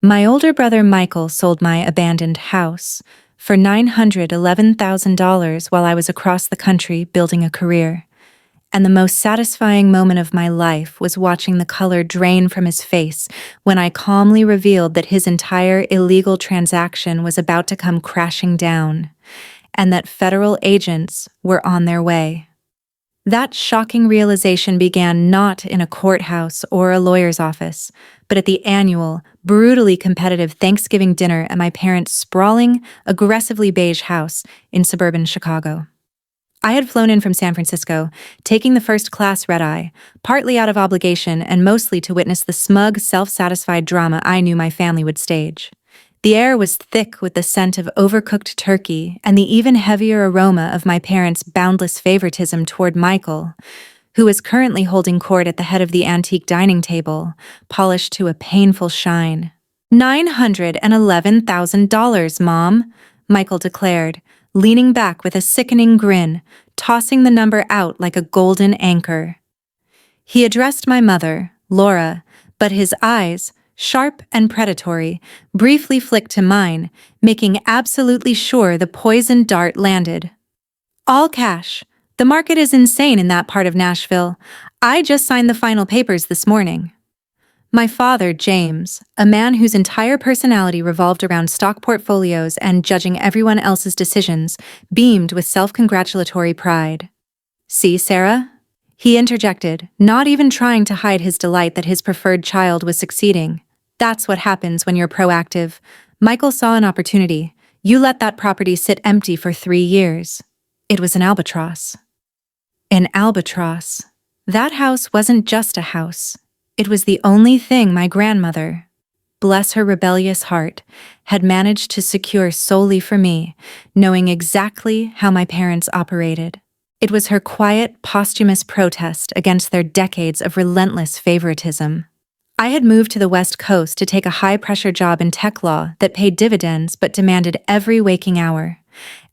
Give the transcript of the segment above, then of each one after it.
My older brother Michael sold my abandoned house for $911,000 while I was across the country building a career. And the most satisfying moment of my life was watching the color drain from his face when I calmly revealed that his entire illegal transaction was about to come crashing down, and that federal agents were on their way. That shocking realization began not in a courthouse or a lawyer's office, but at the annual, brutally competitive Thanksgiving dinner at my parents' sprawling, aggressively beige house in suburban Chicago. I had flown in from San Francisco, taking the first-class red-eye, partly out of obligation and mostly to witness the smug, self-satisfied drama I knew my family would stage. The air was thick with the scent of overcooked turkey and the even heavier aroma of my parents' boundless favoritism toward Michael, who was currently holding court at the head of the antique dining table, polished to a painful shine. $911,000, Mom, Michael declared, leaning back with a sickening grin, tossing the number out like a golden anchor. He addressed my mother, Laura, but his eyes, sharp and predatory, briefly flicked to mine, making absolutely sure the poisoned dart landed. All cash. The market is insane in that part of Nashville. I just signed the final papers this morning. My father, James, a man whose entire personality revolved around stock portfolios and judging everyone else's decisions, beamed with self-congratulatory pride. See, Sarah? He interjected, not even trying to hide his delight that his preferred child was succeeding. That's what happens when you're proactive. Michael saw an opportunity. You let that property sit empty for 3 years. It was an albatross. An albatross. That house wasn't just a house. It was the only thing my grandmother, bless her rebellious heart, had managed to secure solely for me, knowing exactly how my parents operated. It was her quiet, posthumous protest against their decades of relentless favoritism. I had moved to the West Coast to take a high-pressure job in tech law that paid dividends but demanded every waking hour.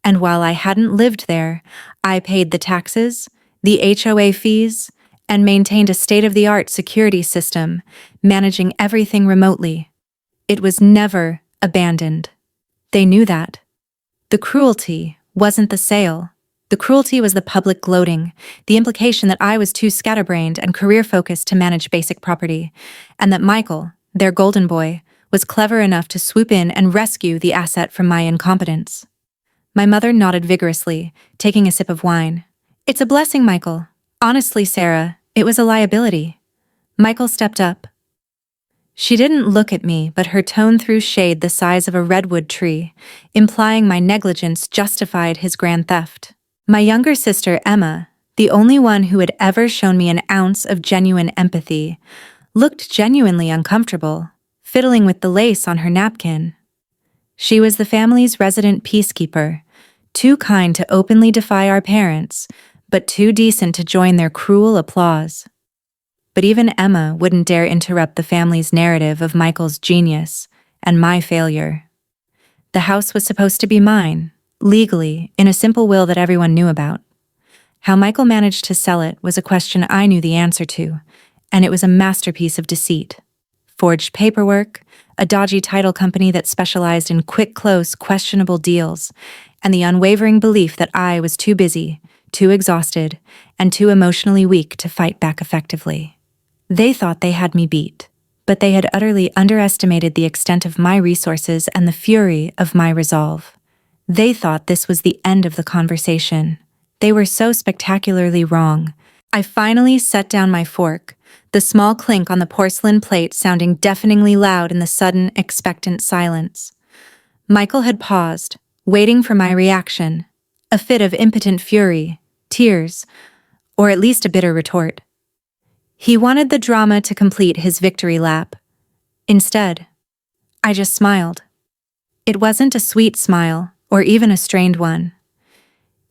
And while I hadn't lived there, I paid the taxes, the HOA fees, and maintained a state-of-the-art security system, managing everything remotely. It was never abandoned. They knew that. The cruelty wasn't the sale. The cruelty was the public gloating, the implication that I was too scatterbrained and career-focused to manage basic property, and that Michael, their golden boy, was clever enough to swoop in and rescue the asset from my incompetence. My mother nodded vigorously, taking a sip of wine. It's a blessing, Michael. Honestly, Sarah, it was a liability. Michael stepped up. She didn't look at me, but her tone threw shade the size of a redwood tree, implying my negligence justified his grand theft. My younger sister, Emma, the only one who had ever shown me an ounce of genuine empathy, looked genuinely uncomfortable, fiddling with the lace on her napkin. She was the family's resident peacekeeper, too kind to openly defy our parents, but too decent to join their cruel applause. But even Emma wouldn't dare interrupt the family's narrative of Michael's genius and my failure. The house was supposed to be mine, legally, in a simple will that everyone knew about. How Michael managed to sell it was a question I knew the answer to, and it was a masterpiece of deceit. Forged paperwork, a dodgy title company that specialized in quick-close, questionable deals, and the unwavering belief that I was too busy, too exhausted, and too emotionally weak to fight back effectively. They thought they had me beat, but they had utterly underestimated the extent of my resources and the fury of my resolve. They thought this was the end of the conversation. They were so spectacularly wrong. I finally set down my fork, the small clink on the porcelain plate sounding deafeningly loud in the sudden, expectant silence. Michael had paused, waiting for my reaction, a fit of impotent fury, tears, or at least a bitter retort. He wanted the drama to complete his victory lap. Instead, I just smiled. It wasn't a sweet smile, or even a strained one.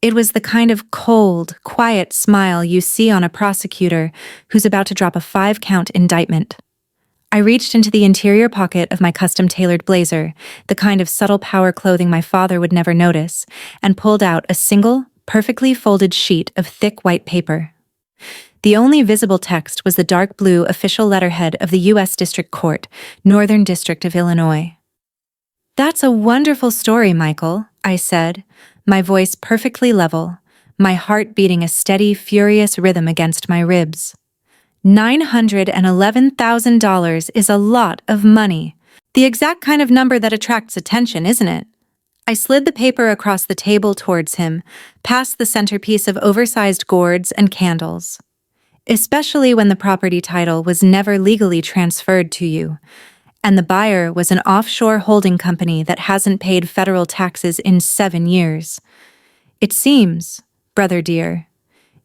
It was the kind of cold, quiet smile you see on a prosecutor who's about to drop a 5-count indictment. I reached into the interior pocket of my custom-tailored blazer, the kind of subtle power clothing my father would never notice, and pulled out a single, perfectly folded sheet of thick white paper. The only visible text was the dark blue official letterhead of the U.S. District Court, Northern District of Illinois. "That's a wonderful story, Michael," I said, my voice perfectly level, my heart beating a steady, furious rhythm against my ribs. $911,000 is a lot of money. The exact kind of number that attracts attention, isn't it? I slid the paper across the table towards him, past the centerpiece of oversized gourds and candles. "Especially when the property title was never legally transferred to you, and the buyer was an offshore holding company that hasn't paid federal taxes in 7 years. It seems, brother dear,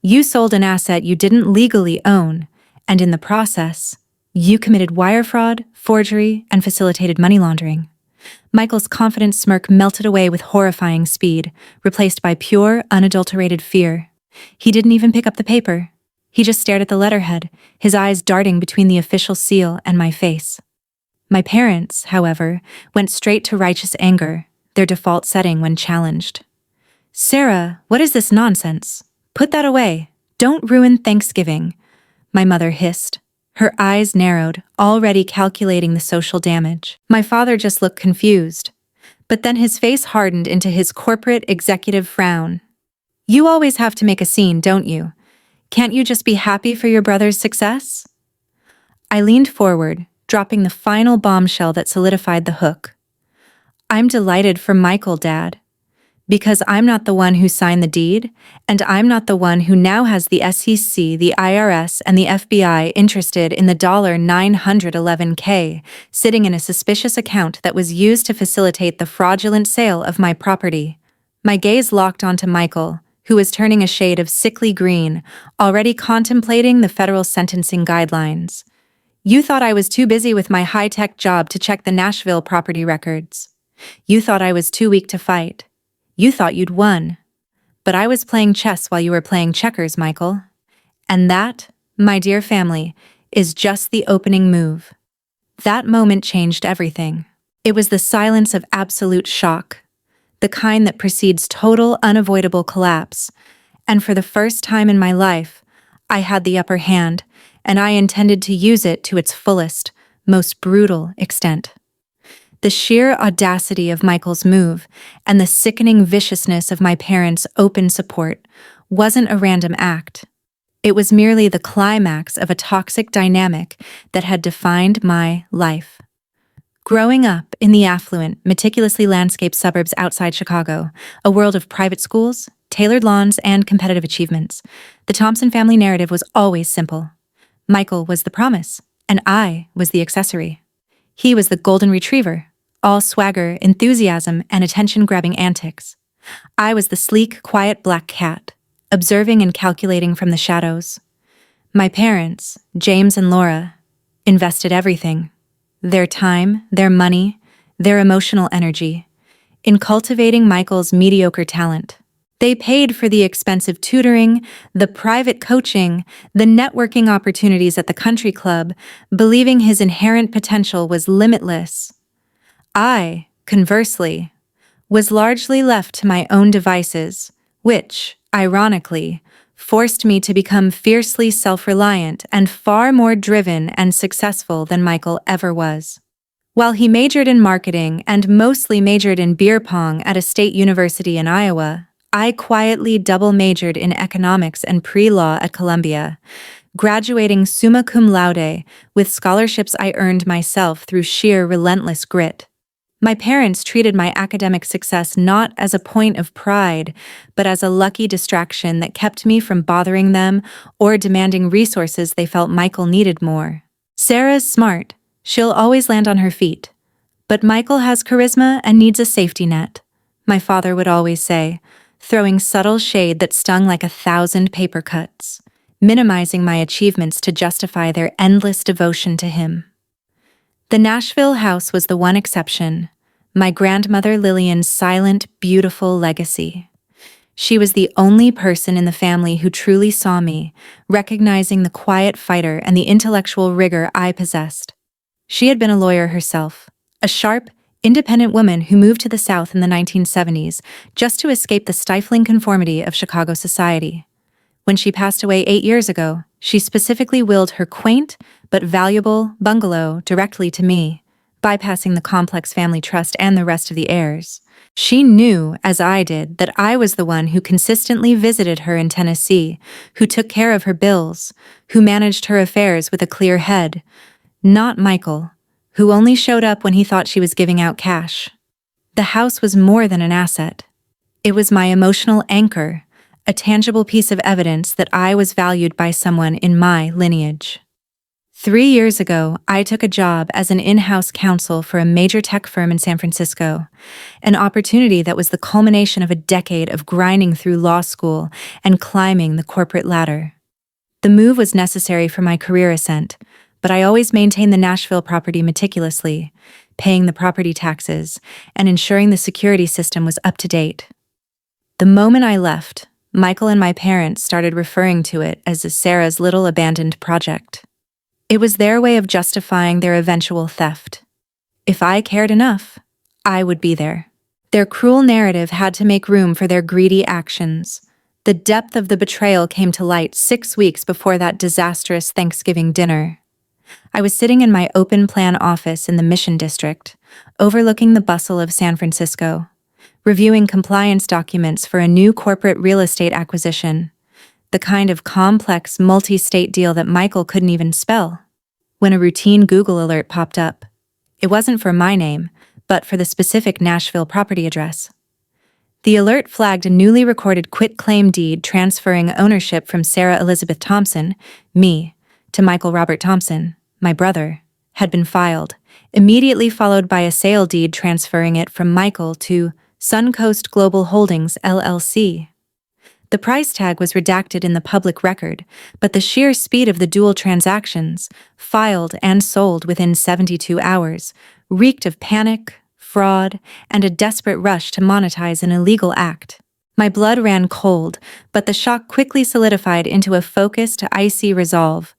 you sold an asset you didn't legally own, and in the process, you committed wire fraud, forgery, and facilitated money laundering." Michael's confident smirk melted away with horrifying speed, replaced by pure, unadulterated fear. He didn't even pick up the paper. He just stared at the letterhead, his eyes darting between the official seal and my face. My parents, however, went straight to righteous anger, their default setting when challenged. "Sarah, what is this nonsense? Put that away. Don't ruin Thanksgiving," my mother hissed. Her eyes narrowed, already calculating the social damage. My father just looked confused, but then his face hardened into his corporate executive frown. "You always have to make a scene, don't you? Can't you just be happy for your brother's success?" I leaned forward, dropping the final bombshell that solidified the hook. "I'm delighted for Michael, Dad. Because I'm not the one who signed the deed, and I'm not the one who now has the SEC, the IRS, and the FBI interested in the $911K sitting in a suspicious account that was used to facilitate the fraudulent sale of my property." My gaze locked onto Michael, who was turning a shade of sickly green, already contemplating the federal sentencing guidelines. "You thought I was too busy with my high-tech job to check the Nashville property records. You thought I was too weak to fight. You thought you'd won. But I was playing chess while you were playing checkers, Michael. And that, my dear family, is just the opening move." That moment changed everything. It was the silence of absolute shock, the kind that precedes total, unavoidable collapse. And for the first time in my life, I had the upper hand, and I intended to use it to its fullest, most brutal extent. The sheer audacity of Michael's move and the sickening viciousness of my parents' open support wasn't a random act. It was merely the climax of a toxic dynamic that had defined my life. Growing up in the affluent, meticulously landscaped suburbs outside Chicago, a world of private schools, tailored lawns, and competitive achievements, the Thompson family narrative was always simple. Michael was the promise, and I was the accessory. He was the golden retriever, all swagger, enthusiasm, and attention-grabbing antics. I was the sleek, quiet black cat, observing and calculating from the shadows. My parents, James and Laura, invested everything, their time, their money, their emotional energy, in cultivating Michael's mediocre talent. They paid for the expensive tutoring, the private coaching, the networking opportunities at the country club, believing his inherent potential was limitless. I, conversely, was largely left to my own devices, which, ironically, forced me to become fiercely self-reliant and far more driven and successful than Michael ever was. While he majored in marketing and mostly majored in beer pong at a state university in Iowa, I quietly double-majored in economics and pre-law at Columbia, graduating summa cum laude with scholarships I earned myself through sheer relentless grit. My parents treated my academic success not as a point of pride, but as a lucky distraction that kept me from bothering them or demanding resources they felt Michael needed more. "Sarah's smart. She'll always land on her feet. But Michael has charisma and needs a safety net," my father would always say, throwing subtle shade that stung like 1,000 paper cuts, minimizing my achievements to justify their endless devotion to him. The Nashville house was the one exception, my grandmother Lillian's silent, beautiful legacy. She was the only person in the family who truly saw me, recognizing the quiet fighter and the intellectual rigor I possessed. She had been a lawyer herself, a sharp, independent woman who moved to the South in the 1970s just to escape the stifling conformity of Chicago society. When she passed away 8 years ago, she specifically willed her quaint but valuable bungalow directly to me, bypassing the complex family trust and the rest of the heirs. She knew, as I did, that I was the one who consistently visited her in Tennessee, who took care of her bills, who managed her affairs with a clear head. Not Michael, who only showed up when he thought she was giving out cash. The house was more than an asset. It was my emotional anchor, a tangible piece of evidence that I was valued by someone in my lineage. 3 years ago, I took a job as an in-house counsel for a major tech firm in San Francisco, an opportunity that was the culmination of a decade of grinding through law school and climbing the corporate ladder. The move was necessary for my career ascent, but I always maintained the Nashville property meticulously, paying the property taxes and ensuring the security system was up to date. The moment I left, Michael and my parents started referring to it as Sarah's little abandoned project. It was their way of justifying their eventual theft. If I cared enough, I would be there. Their cruel narrative had to make room for their greedy actions. The depth of the betrayal came to light 6 weeks before that disastrous Thanksgiving dinner. I was sitting in my open-plan office in the Mission District, overlooking the bustle of San Francisco, reviewing compliance documents for a new corporate real estate acquisition, the kind of complex multi-state deal that Michael couldn't even spell, when a routine Google alert popped up. It wasn't for my name, but for the specific Nashville property address. The alert flagged a newly recorded quitclaim deed transferring ownership from Sarah Elizabeth Thompson, me, to Michael Robert Thompson, my brother, had been filed, immediately followed by a sale deed transferring it from Michael to Suncoast Global Holdings, LLC. The price tag was redacted in the public record, but the sheer speed of the dual transactions, filed and sold within 72 hours, reeked of panic, fraud, and a desperate rush to monetize an illegal act. My blood ran cold, but the shock quickly solidified into a focused, icy resolve.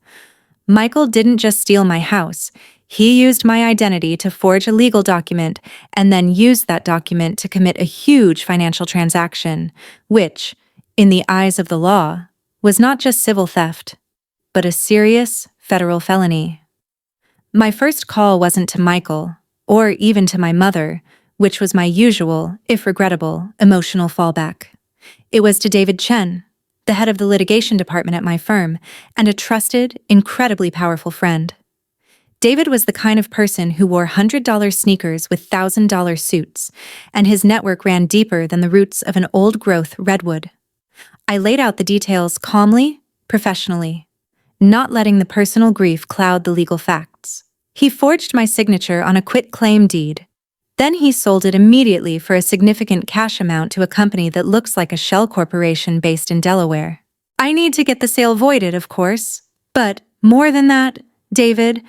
Michael didn't just steal my house. He used my identity to forge a legal document and then used that document to commit a huge financial transaction, which, in the eyes of the law, was not just civil theft, but a serious federal felony. My first call wasn't to Michael, or even to my mother, which was my usual, if regrettable, emotional fallback. It was to David Chen, the head of the litigation department at my firm, and a trusted, incredibly powerful friend. David was the kind of person who wore $100 sneakers with $1,000 suits, and his network ran deeper than the roots of an old-growth redwood. I laid out the details calmly, professionally, not letting the personal grief cloud the legal facts. He forged my signature on a quitclaim deed. Then he sold it immediately for a significant cash amount to a company that looks like a shell corporation based in Delaware. I need to get the sale voided, of course. But more than that, David,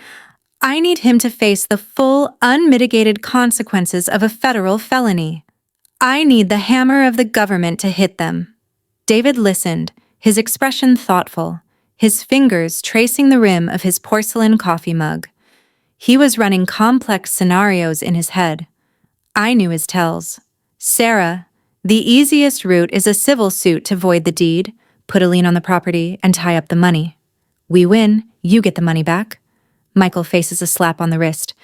I need him to face the full, unmitigated consequences of a federal felony. I need the hammer of the government to hit them. David listened, his expression thoughtful, his fingers tracing the rim of his porcelain coffee mug. He was running complex scenarios in his head. I knew his tells. Sarah, the easiest route is a civil suit to void the deed, put a lien on the property, and tie up the money. We win, you get the money back. Michael faces a slap on the wrist.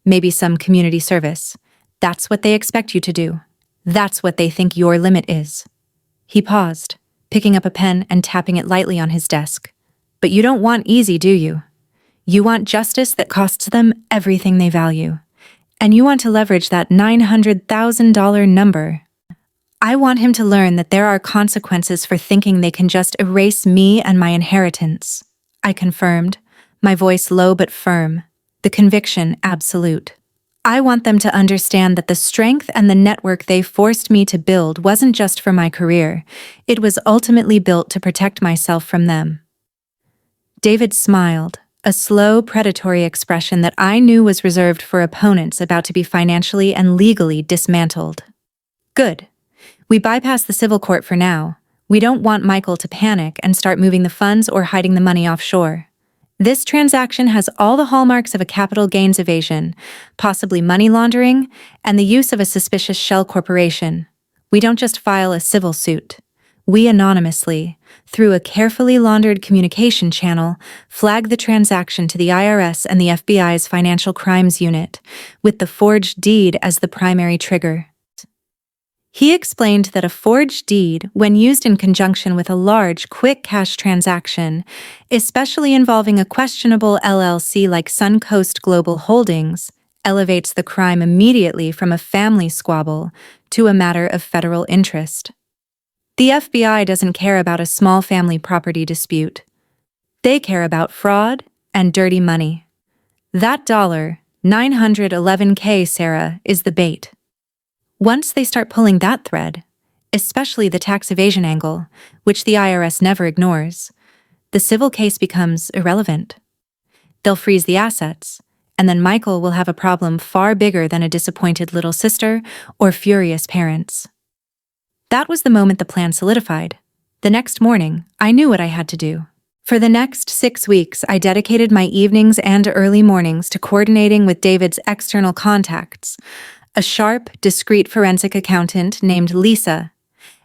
Maybe some community service. That's what they expect you to do. That's what they think your limit is. He paused, picking up a pen and tapping it lightly on his desk. But you don't want easy, do you? You want justice that costs them everything they value. And you want to leverage that $900,000 number. I want him to learn that there are consequences for thinking they can just erase me and my inheritance. I confirmed, my voice low but firm, the conviction absolute. I want them to understand that the strength and the network they forced me to build wasn't just for my career, it was ultimately built to protect myself from them. David smiled, a slow, predatory expression that I knew was reserved for opponents about to be financially and legally dismantled. Good. We bypass the civil court for now. We don't want Michael to panic and start moving the funds or hiding the money offshore. This transaction has all the hallmarks of a capital gains evasion, possibly money laundering, and the use of a suspicious shell corporation. We don't just file a civil suit. We anonymously, through a carefully laundered communication channel, flagged the transaction to the IRS and the FBI's Financial Crimes Unit, with the forged deed as the primary trigger. He explained that a forged deed, when used in conjunction with a large, quick cash transaction, especially involving a questionable LLC like Suncoast Global Holdings, elevates the crime immediately from a family squabble to a matter of federal interest. The FBI doesn't care about a small family property dispute. They care about fraud and dirty money. That $911K, Sarah, is the bait. Once they start pulling that thread, especially the tax evasion angle, which the IRS never ignores, the civil case becomes irrelevant. They'll freeze the assets, and then Michael will have a problem far bigger than a disappointed little sister or furious parents. That was the moment the plan solidified. The next morning, I knew what I had to do. For the next 6 weeks, I dedicated my evenings and early mornings to coordinating with David's external contacts, a sharp, discreet forensic accountant named Lisa,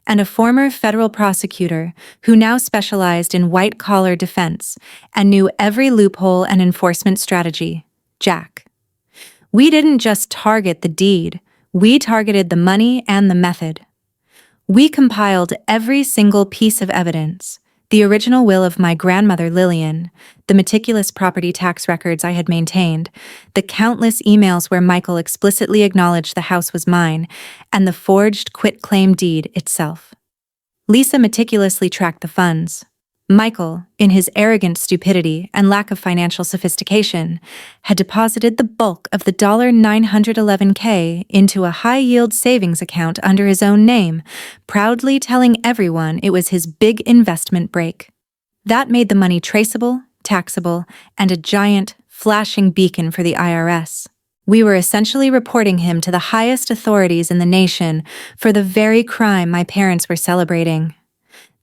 and a former federal prosecutor who now specialized in white-collar defense and knew every loophole and enforcement strategy, Jack. We didn't just target the deed, we targeted the money and the method. We compiled every single piece of evidence, the original will of my grandmother Lillian, the meticulous property tax records I had maintained, the countless emails where Michael explicitly acknowledged the house was mine, and the forged quitclaim deed itself. Lisa meticulously tracked the funds. Michael, in his arrogant stupidity and lack of financial sophistication, had deposited the bulk of the $911K into a high-yield savings account under his own name, proudly telling everyone it was his big investment break. That made the money traceable, taxable, and a giant, flashing beacon for the IRS. We were essentially reporting him to the highest authorities in the nation for the very crime my parents were celebrating.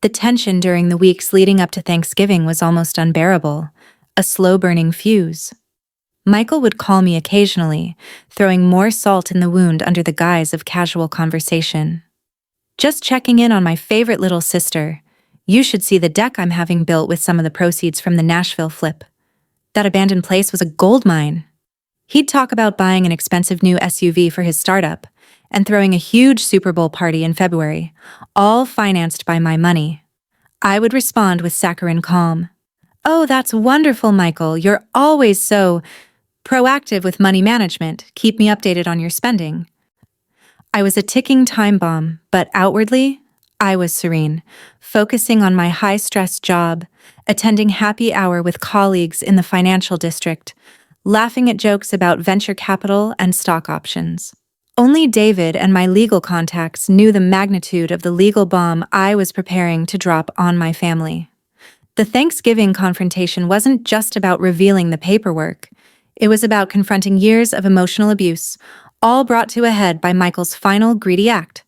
The tension during the weeks leading up to Thanksgiving was almost unbearable, a slow-burning fuse. Michael would call me occasionally, throwing more salt in the wound under the guise of casual conversation. Just checking in on my favorite little sister. You should see the deck I'm having built with some of the proceeds from the Nashville flip. That abandoned place was a gold mine. He'd talk about buying an expensive new SUV for his startup and throwing a huge Super Bowl party in February, all financed by my money. I would respond with saccharine calm. "Oh, that's wonderful, Michael. You're always so proactive with money management. Keep me updated on your spending." I was a ticking time bomb, but outwardly, I was serene, focusing on my high-stress job, attending happy hour with colleagues in the financial district, laughing at jokes about venture capital and stock options. Only David and my legal contacts knew the magnitude of the legal bomb I was preparing to drop on my family. The Thanksgiving confrontation wasn't just about revealing the paperwork. It was about confronting years of emotional abuse, all brought to a head by Michael's final greedy act.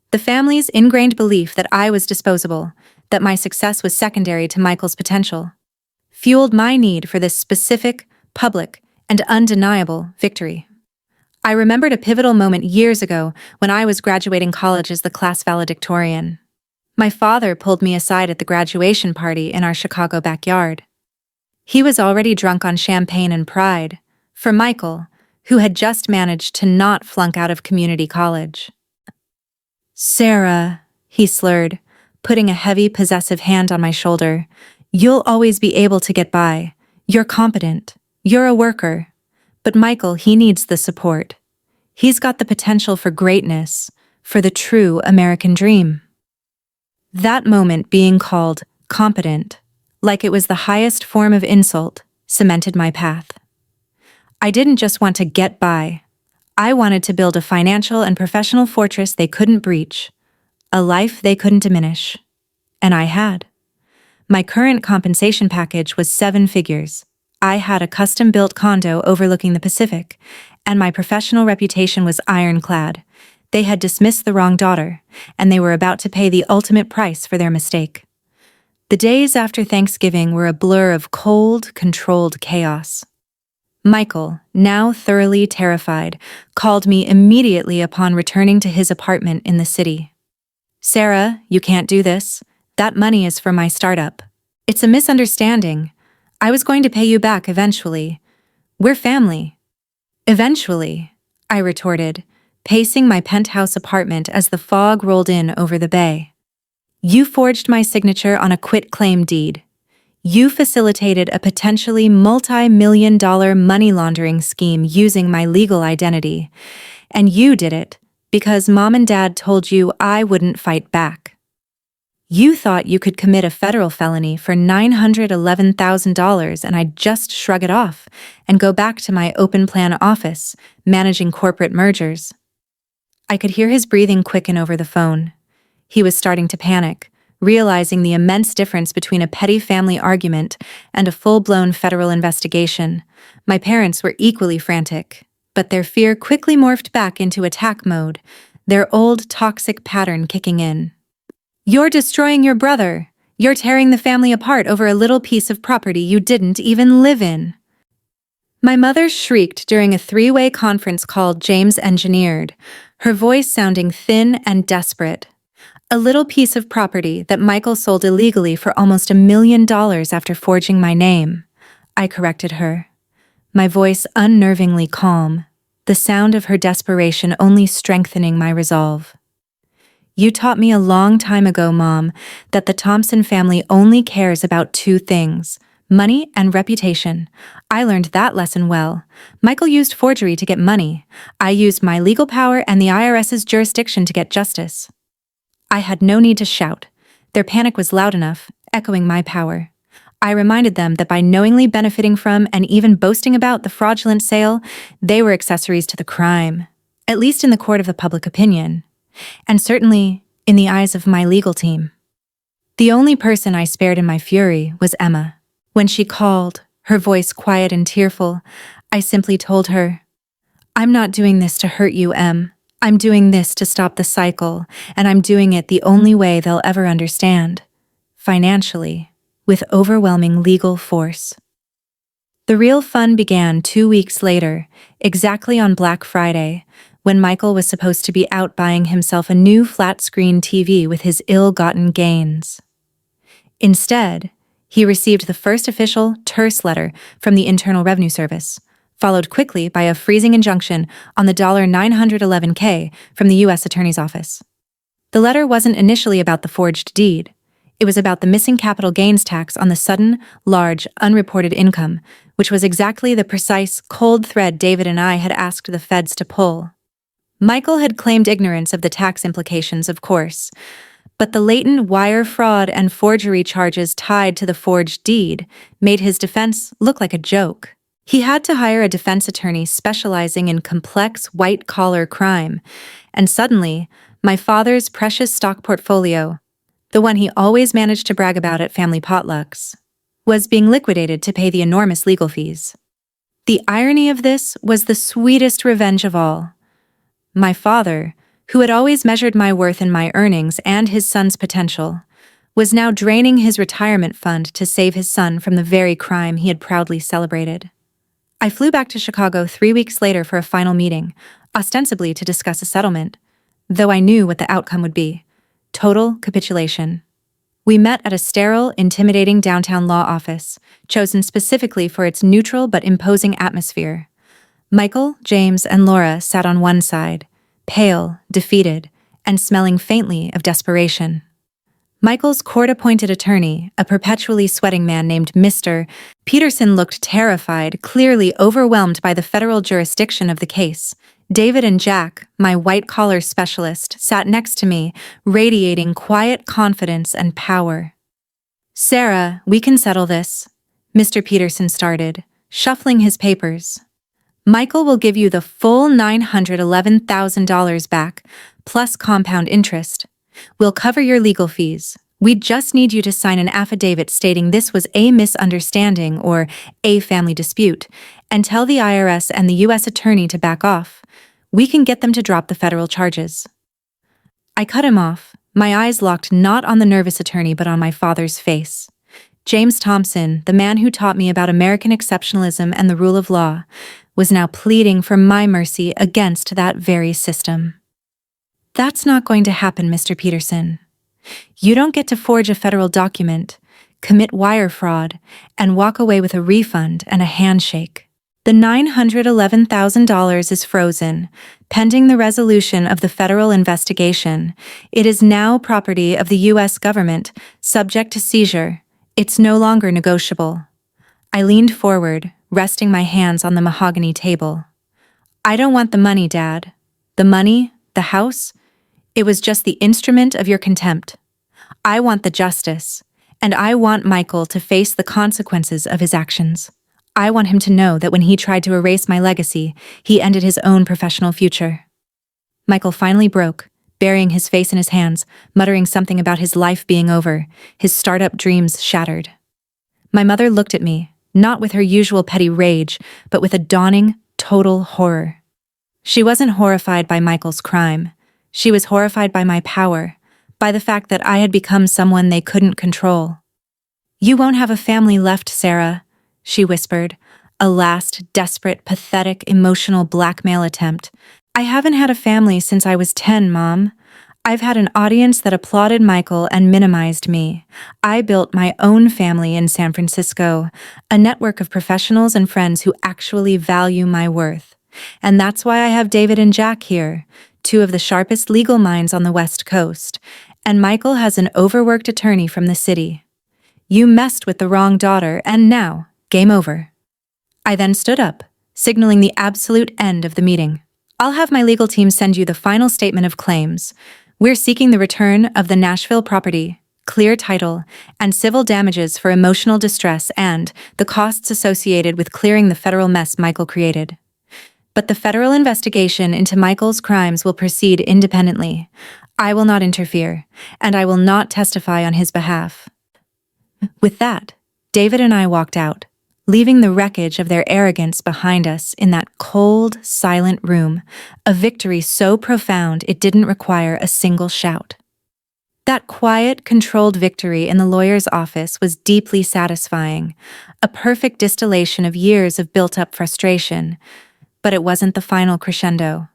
The family's ingrained belief that I was disposable, that my success was secondary to Michael's potential, fueled my need for this specific, public, and undeniable victory. I remembered a pivotal moment years ago when I was graduating college as the class valedictorian. My father pulled me aside at the graduation party in our Chicago backyard. He was already drunk on champagne and pride, for Michael, who had just managed to not flunk out of community college. "Sarah," he slurred, putting a heavy, possessive hand on my shoulder, "you'll always be able to get by. You're competent. You're a worker. But Michael, he needs the support. He's got the potential for greatness, for the true American dream." That moment being called competent, like it was the highest form of insult, cemented my path. I didn't just want to get by. I wanted to build a financial and professional fortress they couldn't breach, a life they couldn't diminish. And I had. My current compensation package was 7 figures. I had a custom-built condo overlooking the Pacific, and my professional reputation was ironclad. They had dismissed the wrong daughter, and they were about to pay the ultimate price for their mistake. The days after Thanksgiving were a blur of cold, controlled chaos. Michael, now thoroughly terrified, called me immediately upon returning to his apartment in the city. "Sarah, you can't do this. That money is for my startup. It's a misunderstanding. I was going to pay you back eventually. We're family." "Eventually," I retorted, pacing my penthouse apartment as the fog rolled in over the bay. "You forged my signature on a quitclaim deed. You facilitated a potentially multi-million-dollar money laundering scheme using my legal identity. And you did it because Mom and Dad told you I wouldn't fight back. You thought you could commit a federal felony for $911,000 and I'd just shrug it off and go back to my open plan office, managing corporate mergers." I could hear his breathing quicken over the phone. He was starting to panic, realizing the immense difference between a petty family argument and a full-blown federal investigation. My parents were equally frantic, but their fear quickly morphed back into attack mode, their old toxic pattern kicking in. "You're destroying your brother. You're tearing the family apart over a little piece of property you didn't even live in." My mother shrieked during a three-way conference call James engineered, her voice sounding thin and desperate. "A little piece of property that Michael sold illegally for almost $1 million after forging my name," I corrected her, my voice unnervingly calm, the sound of her desperation only strengthening my resolve. "You taught me a long time ago, Mom, that the Thompson family only cares about two things: money and reputation. I learned that lesson well. Michael used forgery to get money. I used my legal power and the IRS's jurisdiction to get justice." I had no need to shout. Their panic was loud enough, echoing my power. I reminded them that by knowingly benefiting from and even boasting about the fraudulent sale, they were accessories to the crime, at least in the court of the public opinion, and certainly in the eyes of my legal team. The only person I spared in my fury was Emma. When she called, her voice quiet and tearful, I simply told her, "I'm not doing this to hurt you, Em. I'm doing this to stop the cycle, and I'm doing it the only way they'll ever understand. Financially, with overwhelming legal force." The real fun began 2 weeks later, exactly on Black Friday, when Michael was supposed to be out buying himself a new flat-screen TV with his ill-gotten gains. Instead, he received the first official, terse letter from the Internal Revenue Service, followed quickly by a freezing injunction on the $911K from the U.S. Attorney's Office. The letter wasn't initially about the forged deed. It was about the missing capital gains tax on the sudden, large, unreported income, which was exactly the precise, cold thread David and I had asked the feds to pull. Michael had claimed ignorance of the tax implications, of course, but the latent wire fraud and forgery charges tied to the forged deed made his defense look like a joke. He had to hire a defense attorney specializing in complex white-collar crime, and suddenly, my father's precious stock portfolio, the one he always managed to brag about at family potlucks, was being liquidated to pay the enormous legal fees. The irony of this was the sweetest revenge of all. My father, who had always measured my worth in my earnings and his son's potential, was now draining his retirement fund to save his son from the very crime he had proudly celebrated. I flew back to Chicago 3 weeks later for a final meeting, ostensibly to discuss a settlement, though I knew what the outcome would be: total capitulation. We met at a sterile, intimidating downtown law office, chosen specifically for its neutral but imposing atmosphere. Michael, James, and Laura sat on one side, pale, defeated, and smelling faintly of desperation. Michael's court-appointed attorney, a perpetually sweating man named Mr. Peterson, looked terrified, clearly overwhelmed by the federal jurisdiction of the case. David and Jack, my white-collar specialist, sat next to me, radiating quiet confidence and power. "Sarah, we can settle this," Mr. Peterson started, shuffling his papers. "Michael will give you the full $911,000 back, plus compound interest. We'll cover your legal fees. We just need you to sign an affidavit stating this was a misunderstanding or a family dispute, and tell the IRS and the U.S. attorney to back off. We can get them to drop the federal charges." I cut him off, my eyes locked not on the nervous attorney but on my father's face. James Thompson, the man who taught me about American exceptionalism and the rule of law, was now pleading for my mercy against that very system. That's not going to happen, Mr. Peterson. You don't get to forge a federal document, commit wire fraud, and walk away with a refund and a handshake. The $911,000 is frozen, pending the resolution of the federal investigation. It is now property of the U.S. government, subject to seizure. It's no longer negotiable. I leaned forward, resting my hands on the mahogany table. I don't want the money, Dad. The money, the house, it was just the instrument of your contempt. I want the justice, and I want Michael to face the consequences of his actions. I want him to know that when he tried to erase my legacy, he ended his own professional future. Michael finally broke, burying his face in his hands, muttering something about his life being over, his startup dreams shattered. My mother looked at me, not with her usual petty rage, but with a dawning, total horror. She wasn't horrified by Michael's crime. She was horrified by my power, by the fact that I had become someone they couldn't control. "You won't have a family left, Sarah," she whispered, a last, desperate, pathetic, emotional blackmail attempt. "I haven't had a family since I was 10, Mom. I've had an audience that applauded Michael and minimized me. I built my own family in San Francisco, a network of professionals and friends who actually value my worth. And that's why I have David and Jack here, two of the sharpest legal minds on the West Coast, and Michael has an overworked attorney from the city. You messed with the wrong daughter, and now, game over." I then stood up, signaling the absolute end of the meeting. "I'll have my legal team send you the final statement of claims. We're seeking the return of the Nashville property, clear title, and civil damages for emotional distress and the costs associated with clearing the federal mess Michael created. But the federal investigation into Michael's crimes will proceed independently. I will not interfere, and I will not testify on his behalf." With that, David and I walked out, leaving the wreckage of their arrogance behind us in that cold, silent room, a victory so profound it didn't require a single shout. That quiet, controlled victory in the lawyer's office was deeply satisfying, a perfect distillation of years of built-up frustration, but it wasn't the final crescendo.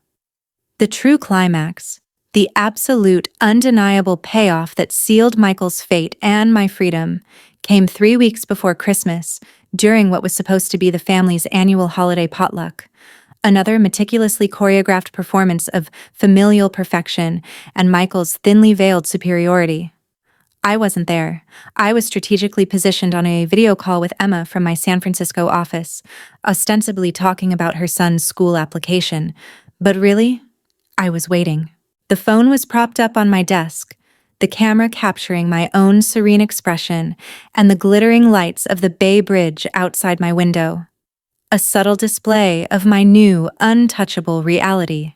The true climax, the absolute, undeniable payoff that sealed Michael's fate and my freedom, came 3 weeks before Christmas, during what was supposed to be the family's annual holiday potluck. Another meticulously choreographed performance of familial perfection and Michael's thinly veiled superiority. I wasn't there. I was strategically positioned on a video call with Emma from my San Francisco office, ostensibly talking about her son's school application. But really, I was waiting. The phone was propped up on my desk, the camera capturing my own serene expression and the glittering lights of the Bay Bridge outside my window. A subtle display of my new, untouchable reality.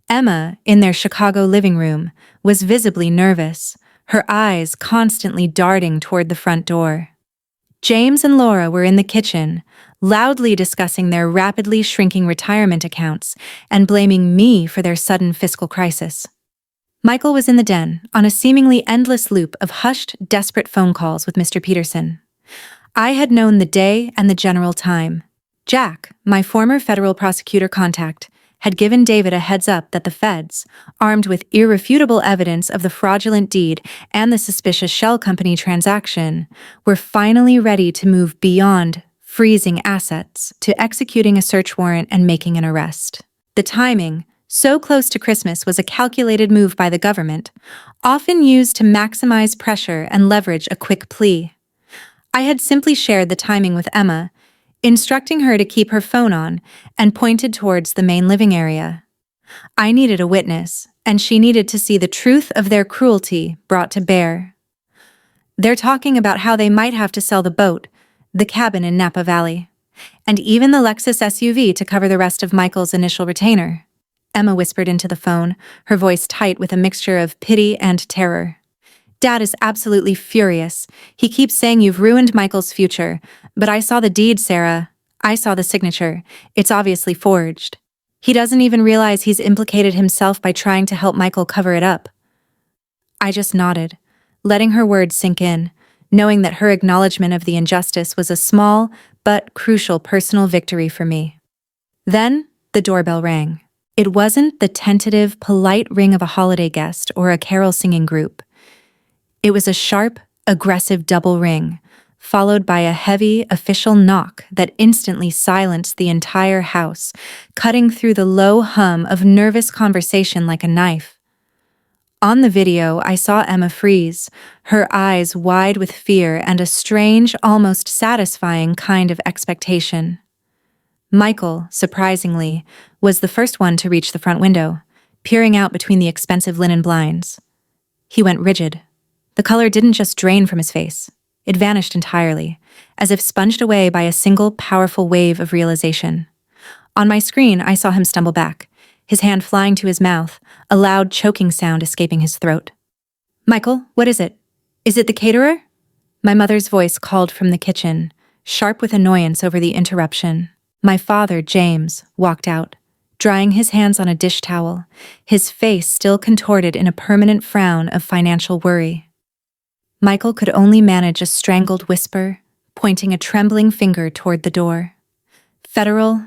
Emma, in their Chicago living room, was visibly nervous, her eyes constantly darting toward the front door. James and Laura were in the kitchen, loudly discussing their rapidly shrinking retirement accounts and blaming me for their sudden fiscal crisis. Michael was in the den, on a seemingly endless loop of hushed, desperate phone calls with Mr. Peterson. I had known the day and the general time. Jack, my former federal prosecutor contact, had given David a heads up that the feds, armed with irrefutable evidence of the fraudulent deed and the suspicious shell company transaction, were finally ready to move beyond freezing assets to executing a search warrant and making an arrest. The timing, so close to Christmas, was a calculated move by the government, often used to maximize pressure and leverage a quick plea. I had simply shared the timing with Emma, instructing her to keep her phone on, and pointed towards the main living area. I needed a witness, and she needed to see the truth of their cruelty brought to bear. "They're talking about how they might have to sell the boat, the cabin in Napa Valley, and even the Lexus SUV to cover the rest of Michael's initial retainer," Emma whispered into the phone, her voice tight with a mixture of pity and terror. "Dad is absolutely furious. He keeps saying you've ruined Michael's future. But I saw the deed, Sarah. I saw the signature. It's obviously forged. He doesn't even realize he's implicated himself by trying to help Michael cover it up." I just nodded, letting her words sink in, knowing that her acknowledgement of the injustice was a small but crucial personal victory for me. Then the doorbell rang. It wasn't the tentative, polite ring of a holiday guest or a carol singing group. It was a sharp, aggressive double ring, followed by a heavy, official knock that instantly silenced the entire house, cutting through the low hum of nervous conversation like a knife. On the video, I saw Emma freeze, her eyes wide with fear and a strange, almost satisfying kind of expectation. Michael, surprisingly, was the first one to reach the front window, peering out between the expensive linen blinds. He went rigid. The color didn't just drain from his face. It vanished entirely, as if sponged away by a single powerful wave of realization. On my screen, I saw him stumble back, his hand flying to his mouth, a loud choking sound escaping his throat. "Michael, what is it? Is it the caterer?" My mother's voice called from the kitchen, sharp with annoyance over the interruption. My father, James, walked out, drying his hands on a dish towel, his face still contorted in a permanent frown of financial worry. Michael could only manage a strangled whisper, pointing a trembling finger toward the door. Federal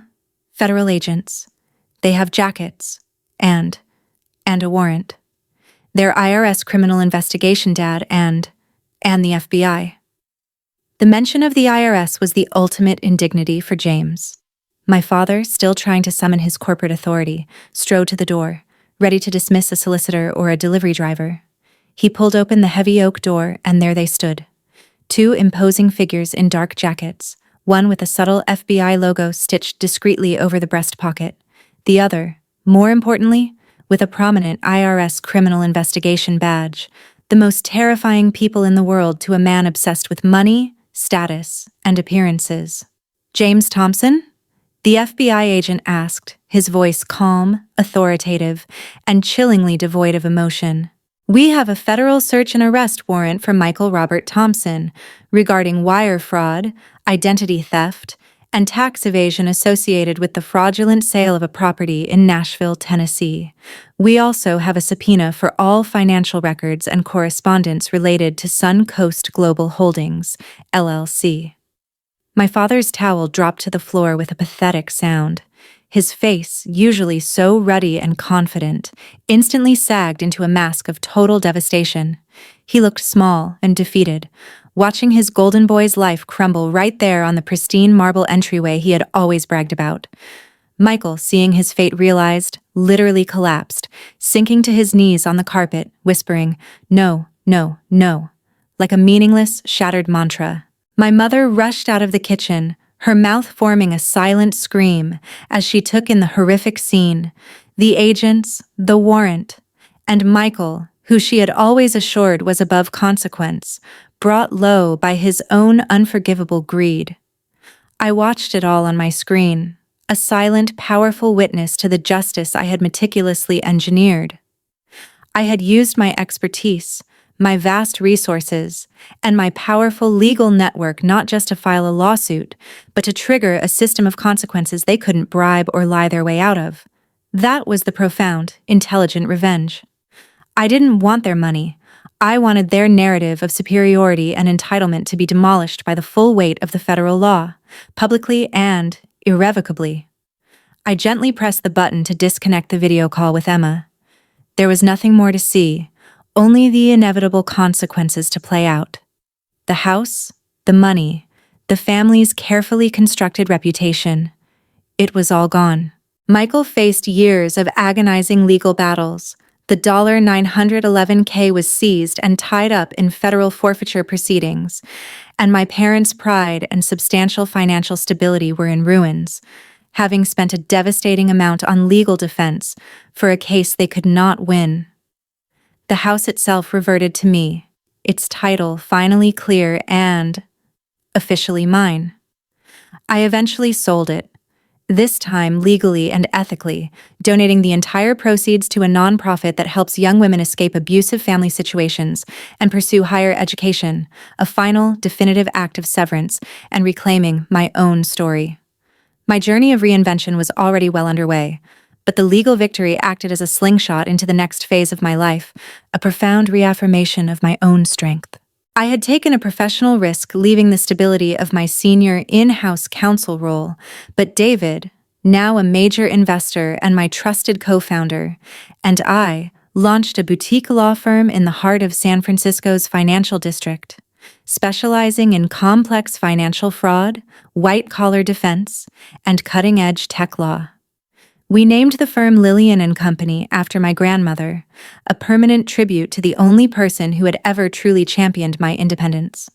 agents. They have jackets. And a warrant. They're IRS criminal investigation dad and the FBI. The mention of the IRS was the ultimate indignity for James. My father, still trying to summon his corporate authority, strode to the door, ready to dismiss a solicitor or a delivery driver. He pulled open the heavy oak door, and there they stood. Two imposing figures in dark jackets, one with a subtle FBI logo stitched discreetly over the breast pocket, the other, more importantly, with a prominent IRS criminal investigation badge, the most terrifying people in the world to a man obsessed with money, status, and appearances. "James Thompson?" the FBI agent asked, his voice calm, authoritative, and chillingly devoid of emotion. "We have a federal search and arrest warrant for Michael Robert Thompson regarding wire fraud, identity theft, and tax evasion associated with the fraudulent sale of a property in Nashville, Tennessee. We also have a subpoena for all financial records and correspondence related to Suncoast Global Holdings, LLC." My father's towel dropped to the floor with a pathetic sound. His face, usually so ruddy and confident, instantly sagged into a mask of total devastation. He looked small and defeated, watching his golden boy's life crumble right there on the pristine marble entryway he had always bragged about. Michael, seeing his fate realized, literally collapsed, sinking to his knees on the carpet, whispering, "No, no, no," like a meaningless, shattered mantra. My mother rushed out of the kitchen, her mouth forming a silent scream as she took in the horrific scene, the agents, the warrant, and Michael, who she had always assured was above consequence, brought low by his own unforgivable greed. I watched it all on my screen, a silent, powerful witness to the justice I had meticulously engineered. I had used my expertise, my vast resources, and my powerful legal network not just to file a lawsuit, but to trigger a system of consequences they couldn't bribe or lie their way out of. That was the profound, intelligent revenge. I didn't want their money. I wanted their narrative of superiority and entitlement to be demolished by the full weight of the federal law, publicly and irrevocably. I gently pressed the button to disconnect the video call with Emma. There was nothing more to see, only the inevitable consequences to play out. The house, the money, the family's carefully constructed reputation. It was all gone. Michael faced years of agonizing legal battles. The $911K was seized and tied up in federal forfeiture proceedings, and my parents' pride and substantial financial stability were in ruins, having spent a devastating amount on legal defense for a case they could not win. The house itself reverted to me, its title finally clear and officially mine. I eventually sold it, this time legally and ethically, donating the entire proceeds to a nonprofit that helps young women escape abusive family situations and pursue higher education, a final, definitive act of severance and reclaiming my own story. My journey of reinvention was already well underway, but the legal victory acted as a slingshot into the next phase of my life, a profound reaffirmation of my own strength. I had taken a professional risk leaving the stability of my senior in-house counsel role, but David, now a major investor and my trusted co-founder, and I launched a boutique law firm in the heart of San Francisco's financial district, specializing in complex financial fraud, white-collar defense, and cutting-edge tech law. We named the firm Lillian and Company after my grandmother, a permanent tribute to the only person who had ever truly championed my independence.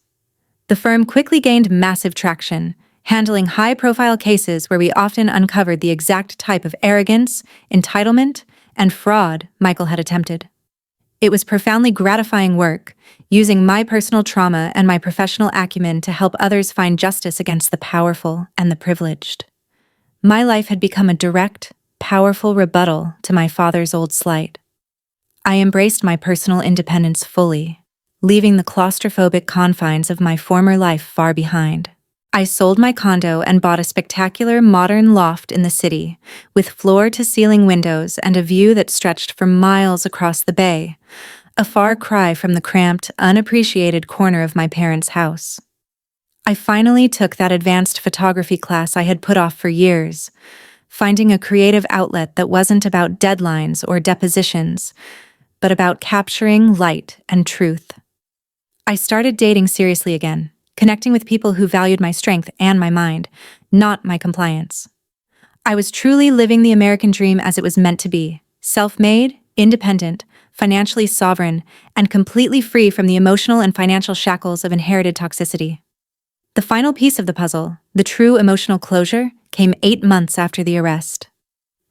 The firm quickly gained massive traction, handling high-profile cases where we often uncovered the exact type of arrogance, entitlement, and fraud Michael had attempted. It was profoundly gratifying work, using my personal trauma and my professional acumen to help others find justice against the powerful and the privileged. My life had become a direct, powerful rebuttal to my father's old slight. I embraced my personal independence fully, leaving the claustrophobic confines of my former life far behind. I sold my condo and bought a spectacular modern loft in the city, with floor-to-ceiling windows and a view that stretched for miles across the bay, a far cry from the cramped, unappreciated corner of my parents' house. I finally took that advanced photography class I had put off for years, finding a creative outlet that wasn't about deadlines or depositions, but about capturing light and truth. I started dating seriously again, connecting with people who valued my strength and my mind, not my compliance. I was truly living the American dream as it was meant to be, self-made, independent, financially sovereign, and completely free from the emotional and financial shackles of inherited toxicity. The final piece of the puzzle, the true emotional closure, came 8 months after the arrest.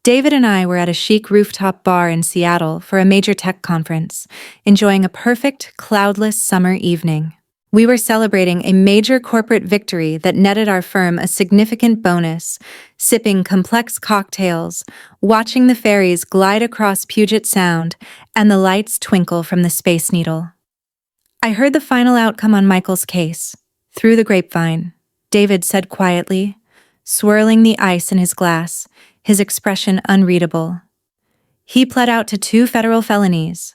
David and I were at a chic rooftop bar in Seattle for a major tech conference, enjoying a perfect, cloudless summer evening. We were celebrating a major corporate victory that netted our firm a significant bonus, sipping complex cocktails, watching the ferries glide across Puget Sound, and the lights twinkle from the Space Needle. I heard the final outcome on Michael's case. Through the grapevine, David said quietly, swirling the ice in his glass, his expression unreadable. He pled out to 2 federal felonies,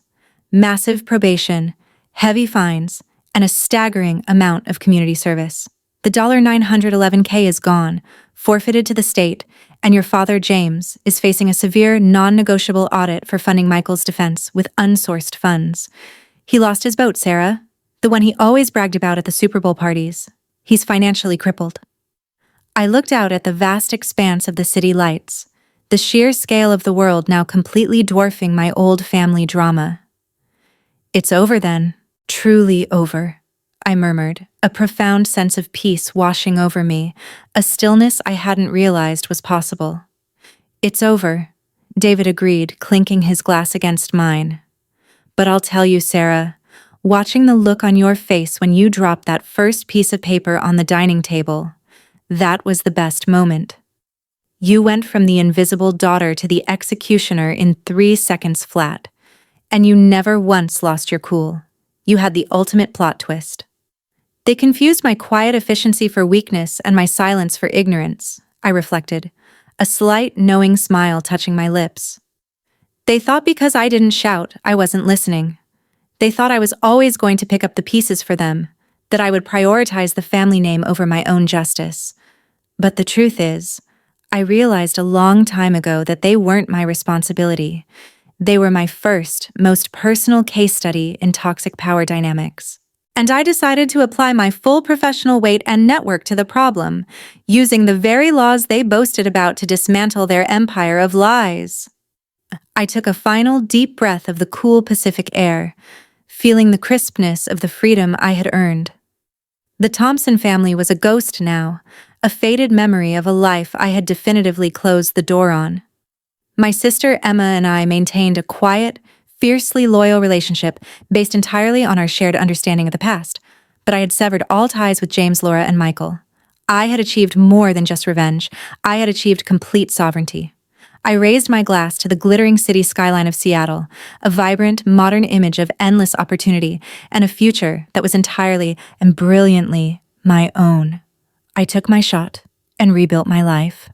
massive probation, heavy fines, and a staggering amount of community service. The $911K is gone, forfeited to the state, and your father, James, is facing a severe, non-negotiable audit for funding Michael's defense with unsourced funds. He lost his boat, Sarah, the one he always bragged about at the Super Bowl parties. He's financially crippled. I looked out at the vast expanse of the city lights, the sheer scale of the world now completely dwarfing my old family drama. It's over then. Truly over, I murmured, a profound sense of peace washing over me, a stillness I hadn't realized was possible. It's over, David agreed, clinking his glass against mine. But I'll tell you, Sarah, watching the look on your face when you dropped that first piece of paper on the dining table, that was the best moment. You went from the invisible daughter to the executioner in 3 seconds flat, and you never once lost your cool. You had the ultimate plot twist. They confused my quiet efficiency for weakness and my silence for ignorance, I reflected, a slight, knowing smile touching my lips. They thought because I didn't shout, I wasn't listening. They thought I was always going to pick up the pieces for them, that I would prioritize the family name over my own justice. But the truth is, I realized a long time ago that they weren't my responsibility. They were my first, most personal case study in toxic power dynamics. And I decided to apply my full professional weight and network to the problem, using the very laws they boasted about to dismantle their empire of lies. I took a final deep breath of the cool Pacific air, feeling the crispness of the freedom I had earned. The Thompson family was a ghost now, a faded memory of a life I had definitively closed the door on. My sister Emma and I maintained a quiet, fiercely loyal relationship based entirely on our shared understanding of the past, but I had severed all ties with James, Laura, and Michael. I had achieved more than just revenge. I had achieved complete sovereignty. I raised my glass to the glittering city skyline of Seattle, a vibrant, modern image of endless opportunity and a future that was entirely and brilliantly my own. I took my shot and rebuilt my life.